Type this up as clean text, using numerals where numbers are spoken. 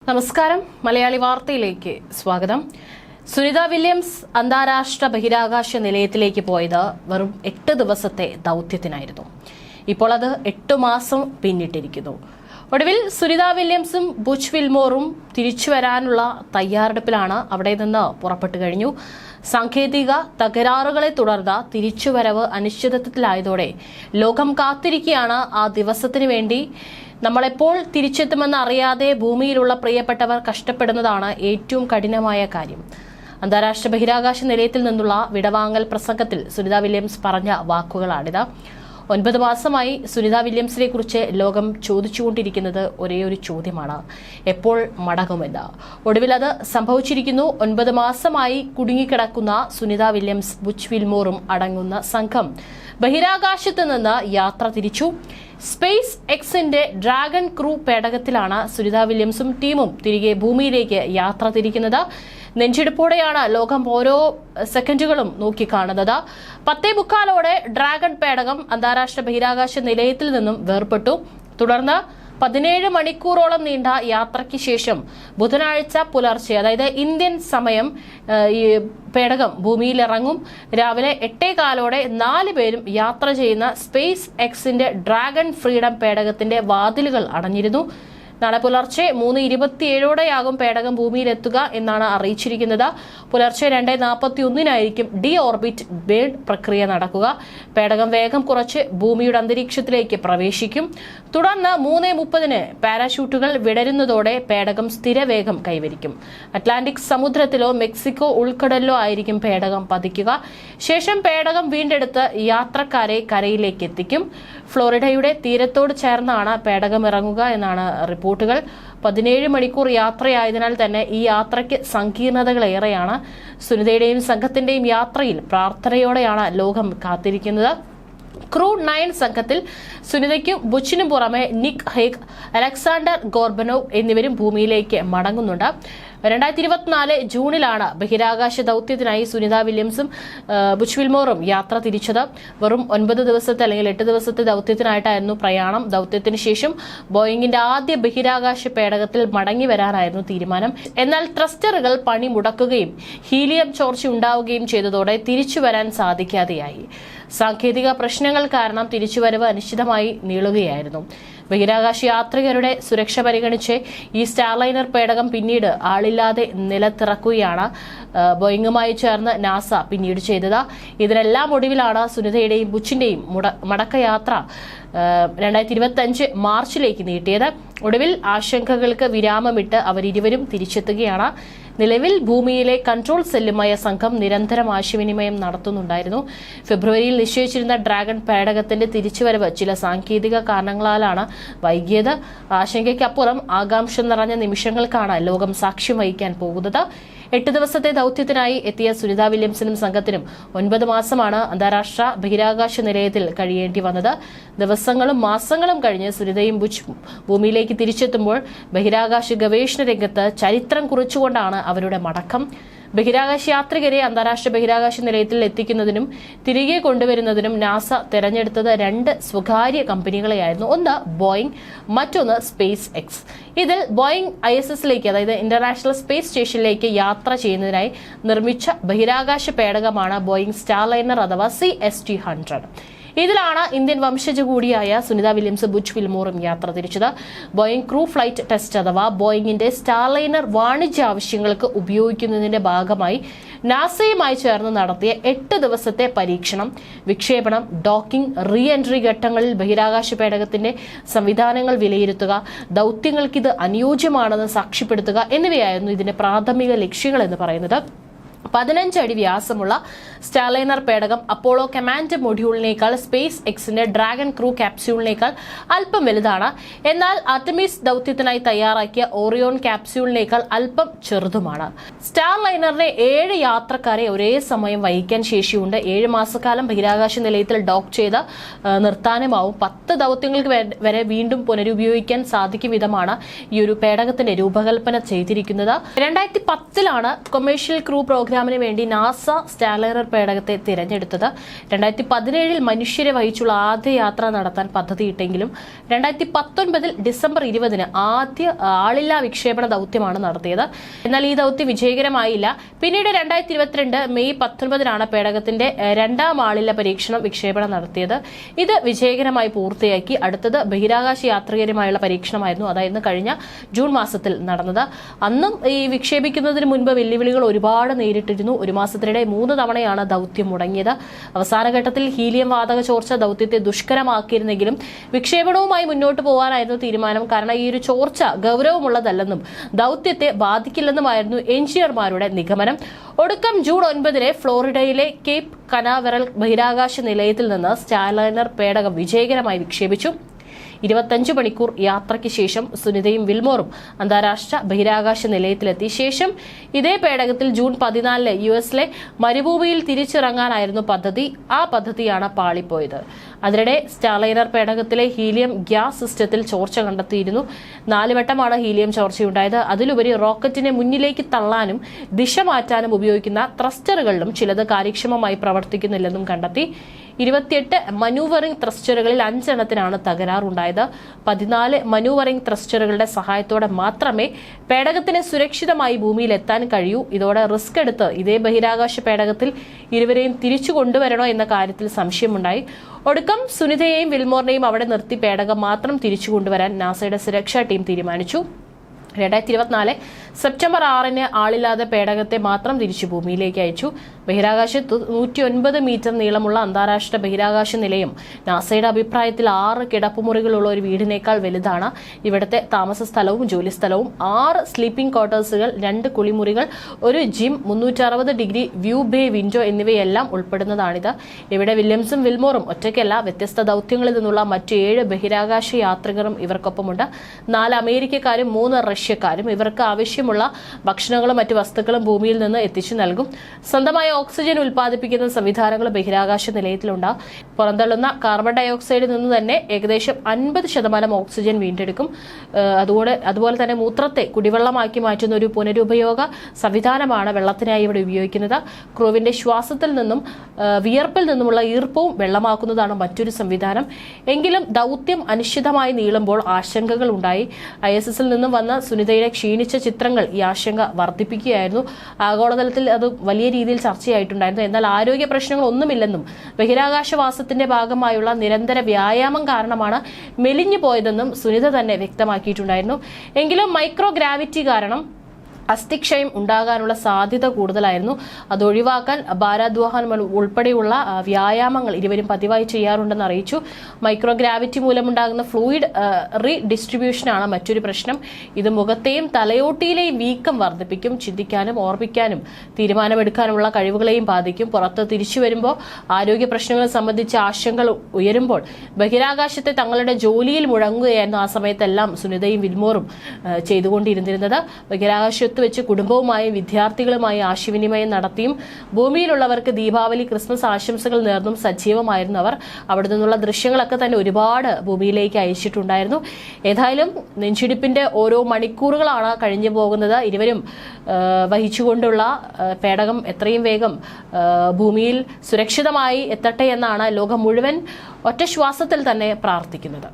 നമസ്കാരം. മലയാളി വാർത്തയിലേക്ക് സ്വാഗതം. സുനിത വില്യംസ് അന്താരാഷ്ട്ര ബഹിരാകാശ നിലയത്തിലേക്ക് പോയത് വെറും 8 ദിവസത്തെ ദൗത്യത്തിനായിരുന്നു. ഇപ്പോൾ അത് 8 മാസം പിന്നിട്ടിരിക്കുന്നു. ഒടുവിൽ സുനിത വില്യംസും ബുച്ച് വിൽമോറും തിരിച്ചു വരാനുള്ള തയ്യാറെടുപ്പിലാണ്. അവിടെ നിന്ന് പുറപ്പെട്ടു കഴിഞ്ഞു. സാങ്കേതിക തകരാറുകളെ തുടർന്ന് തിരിച്ചുവരവ് അനിശ്ചിതത്വത്തിലായതോടെ ലോകം കാത്തിരിക്കുകയാണ് ആ ദിവസത്തിനു വേണ്ടി. നമ്മളെപ്പോൾ തിരിച്ചെത്തുമെന്ന് അറിയാതെ ഭൂമിയിലുള്ള പ്രിയപ്പെട്ടവർ കഷ്ടപ്പെടുന്നതാണ് ഏറ്റവും കഠിനമായ കാര്യം. അന്താരാഷ്ട്ര ബഹിരാകാശ നിലയത്തിൽ നിന്നുള്ള വിടവാങ്ങൽ പ്രസംഗത്തിൽ സുനിത വില്യംസ് പറഞ്ഞ വാക്കുകളാണിത്. 9 മാസമായി സുനിത വില്യംസിനെ കുറിച്ച് ലോകം ചോദിച്ചുകൊണ്ടിരിക്കുന്നത് ഒരേയൊരു ചോദ്യമാണ്: എപ്പോൾ മടങ്ങുമെന്ന്. ഒടുവിൽ അത് സംഭവിച്ചിരിക്കുന്നു. 9 മാസമായി കുടുങ്ങിക്കിടക്കുന്ന സുനിത വില്യംസ്, ബുച്ച് വിൽമോറും അടങ്ങുന്ന സംഘം ബഹിരാകാശത്ത് നിന്ന് യാത്ര തിരിച്ചു. സ്പേസ് എക്സിന്റെ ഡ്രാഗൺ ക്രൂ പേടകത്തിലാണ് സുനിത വില്യംസും ടീമും തിരികെ ഭൂമിയിലേക്ക് യാത്ര തിരിക്കുന്നത്. നെഞ്ചിടിപ്പോടെയാണ് ലോകം ഓരോ സെക്കൻഡുകളും നോക്കിക്കാണുന്നത്. 10:45 ഡ്രാഗൺ പേടകം അന്താരാഷ്ട്ര ബഹിരാകാശ നിലയത്തിൽ നിന്നും വേർപെട്ടു. തുടർന്ന് 17 മണിക്കൂറോളം നീണ്ട യാത്രയ്ക്ക് ശേഷം ബുധനാഴ്ച പുലർച്ചെ, അതായത് ഇന്ത്യൻ സമയം, ഈ പേടകം ഭൂമിയിലിറങ്ങും. രാവിലെ 8:15 4 പേരും യാത്ര ചെയ്യുന്ന സ്പേസ് എക്സിന്റെ ഡ്രാഗൺ ഫ്രീഡം പേടകത്തിന്റെ വാതിലുകൾ അടഞ്ഞിരുന്നു. നാളെ പുലർച്ചെ 3:27 പേടകം ഭൂമിയിലെത്തുക എന്നാണ് അറിയിച്ചിരിക്കുന്നത്. പുലർച്ചെ 2:41 ഡി ഓർബിറ്റ് ബേൺ പ്രക്രിയ നടക്കുക. പേടകം വേഗം കുറച്ച് ഭൂമിയുടെ അന്തരീക്ഷത്തിലേക്ക് പ്രവേശിക്കും. തുടർന്ന് 3:30 പാരാഷൂട്ടുകൾ വിടരുന്നതോടെ പേടകം സ്ഥിരവേഗം കൈവരിക്കും. അറ്റ്ലാന്റിക് സമുദ്രത്തിലോ മെക്സിക്കോ ഉൾക്കടലിലോ ആയിരിക്കും പേടകം പതിക്കുക. ശേഷം പേടകം വീണ്ടെടുത്ത് യാത്രക്കാരെ കരയിലേക്ക് എത്തിക്കും. ഫ്ലോറിഡയുടെ തീരത്തോട് ചേർന്നാണ് പേടകം ഇറങ്ങുക എന്നാണ് റിപ്പോർട്ടുകൾ. 17 മണിക്കൂർ യാത്രയായതിനാൽ തന്നെ ഈ യാത്രയ്ക്ക് സങ്കീർണതകളേറെയാണ്. സുനിതയുടെയും സംഘത്തിന്റെയും യാത്രയിൽ പ്രാർത്ഥനയോടെയാണ് ലോകം കാത്തിരിക്കുന്നത്. ക്രൂ 9 സംഘത്തിൽ സുനിതയ്ക്കും ബുച്ചിനും പുറമെ നിക് ഹേഗ്, അലക്സാണ്ടർ ഗോർബനോവ് എന്നിവരും ഭൂമിയിലേക്ക് മടങ്ങുന്നുണ്ട്. 2024 ജൂണിലാണ് ബഹിരാകാശ ദൗത്യത്തിനായി സുനിത വില്യംസും ബുച്ച് വിൽമോറും യാത്ര തിരിച്ചത്. വെറും 9 ദിവസത്തെ അല്ലെങ്കിൽ 8 ദിവസത്തെ ദൗത്യത്തിനായിട്ടായിരുന്നു പ്രയാണം. ദൗത്യത്തിന് ശേഷം ബോയിങ്ങിന്റെ ആദ്യ ബഹിരാകാശ പേടകത്തിൽ മടങ്ങി വരാനായിരുന്നു തീരുമാനം. എന്നാൽ ത്രസ്റ്ററുകൾ പണി മുടക്കുകയും ഹീലിയം ചോർച്ച ഉണ്ടാവുകയും ചെയ്തതോടെ തിരിച്ചു വരാൻ സാധിക്കാതെയായി. സാങ്കേതിക പ്രശ്നങ്ങൾ കാരണം തിരിച്ചുവരവ് അനിശ്ചിതമായി നീളുകയായിരുന്നു. ബഹിരാകാശ യാത്രികരുടെ സുരക്ഷ പരിഗണിച്ച് ഈ സ്റ്റാർലൈനർ പേടകം പിന്നീട് ആളില്ലാതെ നിലത്തിറക്കുകയാണ് ബോയിങ്ങുമായി ചേർന്ന് നാസ പിന്നീട് ചെയ്തത്. ഇതിനെല്ലാം ഒടുവിലാണ് സുനിതയുടെയും ബുച്ചിന്റെയും മടക്കയാത്ര 2025 മാർച്ചിലേക്ക് നീട്ടിയത്. ഒടുവിൽ ആശങ്കകൾക്ക് വിരാമമിട്ട് അവരിരുവരും തിരിച്ചെത്തുകയാണ്. നിലവിൽ ഭൂമിയിലെ കൺട്രോൾ സെല്ലുമായ സംഘം നിരന്തരം ആശയവിനിമയം നടത്തുന്നുണ്ടായിരുന്നു. ഫെബ്രുവരിയിൽ നിശ്ചയിച്ചിരുന്ന ഡ്രാഗൺ പേടകത്തിന്റെ തിരിച്ചുവരവ് ചില സാങ്കേതിക കാരണങ്ങളാലാണ് വൈകിയത്. ആശങ്കയ്ക്കപ്പുറം ആകാംക്ഷ നിറഞ്ഞ നിമിഷങ്ങൾക്കാണ് ലോകം സാക്ഷ്യം വഹിക്കാൻ പോകുന്നത്. 8 ദിവസത്തെ ദൗത്യത്തിനായി എത്തിയ സുനിത വില്യംസിനും സംഘത്തിനും 9 മാസമാണ് അന്താരാഷ്ട്ര ബഹിരാകാശ നിലയത്തിൽ കഴിയേണ്ടി വന്നത്. ദിവസങ്ങളും മാസങ്ങളും കഴിഞ്ഞ് സുനിതയും ബുച്ച് ഭൂമിയിലേക്ക് തിരിച്ചെത്തുമ്പോൾ ബഹിരാകാശ ഗവേഷണ രംഗത്ത് ചരിത്രം കുറിച്ചുകൊണ്ടാണ് അവരുടെ മടക്കം. ബഹിരാകാശ യാത്രികരെ അന്താരാഷ്ട്ര ബഹിരാകാശ നിലയത്തിൽ എത്തിക്കുന്നതിനും തിരികെ കൊണ്ടുവരുന്നതിനും നാസ തെരഞ്ഞെടുത്തത് 2 സ്വകാര്യ കമ്പനികളെയായിരുന്നു. ഒന്ന് ബോയിങ്, മറ്റൊന്ന് സ്പേസ് എക്സ്. ഇതിൽ ബോയിങ് ISSലേക്ക്, അതായത് ഇന്റർനാഷണൽ സ്പേസ് സ്റ്റേഷനിലേക്ക് യാത്ര ചെയ്യുന്നതിനായി നിർമ്മിച്ച ബഹിരാകാശ പേടകമാണ് ബോയിങ് സ്റ്റാർലൈനർ അഥവാ CST-100. ഇതിലാണ് ഇന്ത്യൻ വംശജ കൂടിയായ സുനിത വില്യംസ്, ബുച്ച് വിൽമോറും യാത്ര തിരിച്ചത്. ബോയിങ് ക്രൂ ഫ്ലൈറ്റ് ടെസ്റ്റ് അഥവാ ബോയിങ്ങിന്റെ സ്റ്റാർലൈനർ വാണിജ്യ ആവശ്യങ്ങൾക്ക് ഉപയോഗിക്കുന്നതിന്റെ ഭാഗമായി നാസയുമായി ചേർന്ന് നടത്തിയ 8 ദിവസത്തെ പരീക്ഷണം, വിക്ഷേപണം, ഡോക്കിംഗ്, റീ എൻട്രി ഘട്ടങ്ങളിൽ ബഹിരാകാശ പേടകത്തിന്റെ സംവിധാനങ്ങൾ വിലയിരുത്തുക, ദൗത്യങ്ങൾക്കിത് അനുയോജ്യമാണെന്ന് സാക്ഷ്യപ്പെടുത്തുക എന്നിവയായിരുന്നു ഇതിന്റെ പ്രാഥമിക ലക്ഷ്യങ്ങൾ എന്ന് പറയുന്നത്. 15 അടി വ്യാസമുള്ള സ്റ്റാർലൈനർ പേടകം അപ്പോളോ കമാൻഡ് മൊഡ്യൂളിനേക്കാൾ സ്പേസ് എക്സിന്റെ ഡ്രാഗൺ ക്രൂ ക്യാപ്സ്യൂളിനേക്കാൾ അല്പം വലുതാണ്. എന്നാൽ ആർടെമിസ് ദൗത്യത്തിനായി തയ്യാറാക്കിയ ഓറിയോൺ ക്യാപ്സ്യൂളിനേക്കാൾ അല്പം ചെറുതുമാണ്. സ്റ്റാർലൈനറിനെ 7 യാത്രക്കാരെ ഒരേ സമയം വഹിക്കാൻ ശേഷിയുണ്ട്. 7 മാസക്കാലം ബഹിരാകാശ നിലയത്തിൽ ഡോക്ക് ചെയ്ത് നിർത്താനുമാവും. 10 ദൗത്യങ്ങൾക്ക് വരെ വീണ്ടും പുനരുപയോഗിക്കാൻ സാധിക്കും വിധമാണ് ഈ ഒരു പേടകത്തിന്റെ രൂപകൽപ്പന ചെയ്തിരിക്കുന്നത്. 2010 കൊമേഴ്ഷ്യൽ ക്രൂ പ്രോഗ്രാം പ്രോഗ്രാമിന് വേണ്ടി നാസ സ്റ്റാർലൈനർ പേടകത്തെ തിരഞ്ഞെടുത്തത്. 2017 മനുഷ്യരെ വഹിച്ചുള്ള ആദ്യ യാത്ര നടത്താൻ പദ്ധതിയിട്ടെങ്കിലും 2019 ഡിസംബർ 20 ആദ്യ ആളില്ലാ വിക്ഷേപണ ദൗത്യമാണ് നടത്തിയത്. എന്നാൽ ഈ ദൗത്യം വിജയകരമായില്ല. പിന്നീട് 2022 മെയ് 19 പേടകത്തിന്റെ രണ്ടാം ആളില്ലാ പരീക്ഷണം വിക്ഷേപണം നടത്തിയത്. ഇത് വിജയകരമായി പൂർത്തിയാക്കി. അടുത്തത് ബഹിരാകാശ യാത്രികരുമായുള്ള പരീക്ഷണമായിരുന്നു. അതായിരുന്നു കഴിഞ്ഞ ജൂൺ മാസത്തിൽ നടന്നത്. അന്നും ഈ വിക്ഷേപിക്കുന്നതിന് മുൻപ് വെല്ലുവിളികൾ ഒരുപാട് നേരിട്ടിരുന്നു. ഒരു മാസത്തിനിടെ 3 തവണയാണ് ദൗത്യം മുടങ്ങിയത്. അവസാന ഘട്ടത്തിൽ ഹീലിയം വാതക ചോർച്ച ദൗത്യത്തെ ദുഷ്കരമാക്കിയിരുന്നെങ്കിലും വിക്ഷേപണവുമായി മുന്നോട്ട് പോകാനായിരുന്നു തീരുമാനം. കാരണം ഈ ഒരു ചോർച്ച ഗൗരവമുള്ളതല്ലെന്നും ദൗത്യത്തെ ബാധിക്കില്ലെന്നുമായിരുന്നു എഞ്ചിനീയർമാരുടെ നിഗമനം. ഒടുക്കം ജൂൺ 9 ഫ്ലോറിഡയിലെ കേപ്പ് കനാവറൽ ബഹിരാകാശ നിലയത്തിൽ നിന്ന് സ്റ്റാർലൈനർ പേടകം വിജയകരമായി വിക്ഷേപിച്ചു. 25 മണിക്കൂർ യാത്രയ്ക്ക് ശേഷം സുനിതയും വിൽമോറും അന്താരാഷ്ട്ര ബഹിരാകാശ നിലയത്തിലെത്തി. ശേഷം ഇതേ പേടകത്തിൽ ജൂൺ 14 US മരുഭൂമിയിൽ തിരിച്ചിറങ്ങാനായിരുന്നു പദ്ധതി. ആ പദ്ധതിയാണ് പാളിപ്പോയത്. അതിനിടെ സ്റ്റാർലൈനർ പേടകത്തിലെ ഹീലിയം ഗ്യാസ് സിസ്റ്റത്തിൽ ചോർച്ച കണ്ടെത്തിയിരുന്നു. 4 വട്ടമാണ് ഹീലിയം ചോർച്ചയുണ്ടായത്. അതിലുപരി റോക്കറ്റിനെ മുന്നിലേക്ക് തള്ളാനും ദിശ മാറ്റാനും ഉപയോഗിക്കുന്ന ത്രസ്റ്ററുകളിലും ചിലത് കാര്യക്ഷമമായി പ്രവർത്തിക്കുന്നില്ലെന്നും കണ്ടെത്തി. 28 മനൂവറിംഗ് ത്രസ്റ്ററുകളിൽ 5 എണ്ണത്തിനാണ് തകരാറുണ്ടായത്. 14 മനൂവറിംഗ് ത്രസ്റ്ററുകളുടെ സഹായത്തോടെ മാത്രമേ പേടകത്തിന് സുരക്ഷിതമായി ഭൂമിയിൽ എത്താൻ കഴിയൂ. ഇതോടെ റിസ്ക് എടുത്ത് ഇതേ ബഹിരാകാശ പേടകത്തിൽ ഇരുവരെയും തിരിച്ചു കൊണ്ടുവരണോ എന്ന കാര്യത്തിൽ സംശയമുണ്ടായി. ഒടുക്കം സുനിതയെയും വിൽമോറിനെയും അവിടെ നിർത്തി പേടകം മാത്രം തിരിച്ചു കൊണ്ടുവരാൻ നാസയുടെ സുരക്ഷാ ടീം തീരുമാനിച്ചു. 2024 സെപ്റ്റംബർ 6 ആളില്ലാതെ പേടകത്തെ മാത്രം തിരിച്ചു ഭൂമിയിലേക്ക് അയച്ചു. ബഹിരാകാശത്ത് 109 മീറ്റർ നീളമുള്ള അന്താരാഷ്ട്ര ബഹിരാകാശ നിലയം നാസയുടെ അഭിപ്രായത്തിൽ 6 കിടപ്പുമുറികളുള്ള ഒരു വീടിനേക്കാൾ വലുതാണ്. ഇവിടുത്തെ താമസ സ്ഥലവും ജോലി സ്ഥലവും 6 സ്ലീപ്പിംഗ് ക്വാർട്ടേഴ്സുകൾ, 2 കുളിമുറികൾ, ഒരു gym, 360 degree view bay window എന്നിവയെല്ലാം ഉൾപ്പെടുന്നതാണിത്. ഇവിടെ വില്യംസും വിൽമോറും ഒറ്റയ്ക്കല്ല. വ്യത്യസ്ത ദൗത്യങ്ങളിൽ നിന്നുള്ള മറ്റ് 7 ബഹിരാകാശ യാത്രികരും ഇവർക്കൊപ്പമുണ്ട്. 4 അമേരിക്കക്കാരും 3 റഷ്യക്കാരും. ഇവർക്ക് ആവശ്യമുള്ള ഭക്ഷണങ്ങളും മറ്റ് വസ്തുക്കളും ഭൂമിയിൽ നിന്ന് എത്തിച്ചു നൽകും. സ്വന്തമായ ഓക്സിജൻ ഉൽപ്പാദിപ്പിക്കുന്ന സംവിധാനങ്ങൾ ബഹിരാകാശ നിലയത്തിലുണ്ട്. പുറന്തള്ളുന്ന കാർബൺ ഡയോക്സൈഡിൽ നിന്ന് തന്നെ ഏകദേശം 50% ഓക്സിജൻ വീണ്ടെടുക്കും. അതുപോലെ തന്നെ മൂത്രത്തെ കുടിവെള്ളമാക്കി മാറ്റുന്ന ഒരു പുനരുപയോഗ സംവിധാനമാണ് വെള്ളത്തിനായി ഇവിടെ ഉപയോഗിക്കുന്നത്. ക്രൂവിന്റെ ശ്വാസത്തിൽ നിന്നും വിയർപ്പിൽ നിന്നുമുള്ള ഈർപ്പവും വെള്ളമാക്കുന്നതാണ് മറ്റൊരു സംവിധാനം. എങ്കിലും ദൗത്യം അനിശ്ചിതമായി നീളുമ്പോൾ ആശങ്കകൾ ഉണ്ടായി. ISS നിന്നും വന്ന സുനിതയുടെ ക്ഷീണിച്ച ചിത്രങ്ങൾ ഈ ആശങ്ക വർദ്ധിപ്പിക്കുകയായിരുന്നു. ആഗോളതലത്തിൽ അത് വലിയ രീതിയിൽ ചർച്ചയായിട്ടുണ്ടായിരുന്നു. എന്നാൽ ആരോഗ്യ പ്രശ്നങ്ങൾ ഒന്നുമില്ലെന്നും ബഹിരാകാശവാസത്തിന്റെ ഭാഗമായുള്ള നിരന്തര വ്യായാമം കാരണമാണ് മെലിഞ്ഞു പോയതെന്നും സുനിത തന്നെ വ്യക്തമാക്കിയിട്ടുണ്ടായിരുന്നു. എങ്കിലും മൈക്രോഗ്രാവിറ്റി കാരണം അസ്ഥിക്ഷയം ഉണ്ടാകാനുള്ള സാധ്യത കൂടുതലായിരുന്നു. അത് ഒഴിവാക്കാൻ ഭാരോദ്വഹനം ഉൾപ്പെടെയുള്ള വ്യായാമങ്ങൾ ഇരുവരും പതിവായി ചെയ്യാറുണ്ടെന്ന് അറിയിച്ചു. മൈക്രോഗ്രാവിറ്റി മൂലമുണ്ടാകുന്ന ഫ്ലൂയിഡ് റീഡിസ്ട്രിബ്യൂഷനാണ് മറ്റൊരു പ്രശ്നം. ഇത് മുഖത്തെയും തലയോട്ടിയിലെയും വീക്കം വർദ്ധിപ്പിക്കും. ചിന്തിക്കാനും ഓർമ്മിക്കാനും തീരുമാനമെടുക്കാനുമുള്ള കഴിവുകളെയും ബാധിക്കും. പുറത്ത് തിരിച്ചു വരുമ്പോൾ ആരോഗ്യ പ്രശ്നങ്ങൾ സംബന്ധിച്ച് ആശങ്കകൾ ഉയരുമ്പോൾ ബഹിരാകാശത്തെ തങ്ങളുടെ ജോലിയിൽ മുഴങ്ങുകയായിരുന്നു ആ സമയത്തെല്ലാം സുനിതയും വിൽമോറും ചെയ്തുകൊണ്ടിരുന്നിരുന്നത്. ബഹിരാകാശത്ത് വെച്ച് കുടുംബവുമായും വിദ്യാർത്ഥികളുമായി ആശയവിനിമയം നടത്തിയും ഭൂമിയിലുള്ളവർക്ക് ദീപാവലി, ക്രിസ്മസ് ആശംസകൾ നേർന്നും സജീവമായിരുന്നു അവർ. അവിടെ നിന്നുള്ള ദൃശ്യങ്ങളൊക്കെ തന്നെ ഒരുപാട് ഭൂമിയിലേക്ക് അയച്ചിട്ടുണ്ടായിരുന്നു. ഏതായാലും നെഞ്ചിടിപ്പിന്റെ ഓരോ മണിക്കൂറുകളാണ് കഴിഞ്ഞു പോകുന്നത്. ഇരുവരും വഹിച്ചുകൊണ്ടുള്ള പേടകം എത്രയും വേഗം ഭൂമിയിൽ സുരക്ഷിതമായി എത്തട്ടെ എന്നാണ് ലോകം മുഴുവൻ ഒറ്റ ശ്വാസത്തിൽ തന്നെ പ്രാർത്ഥിക്കുന്നത്.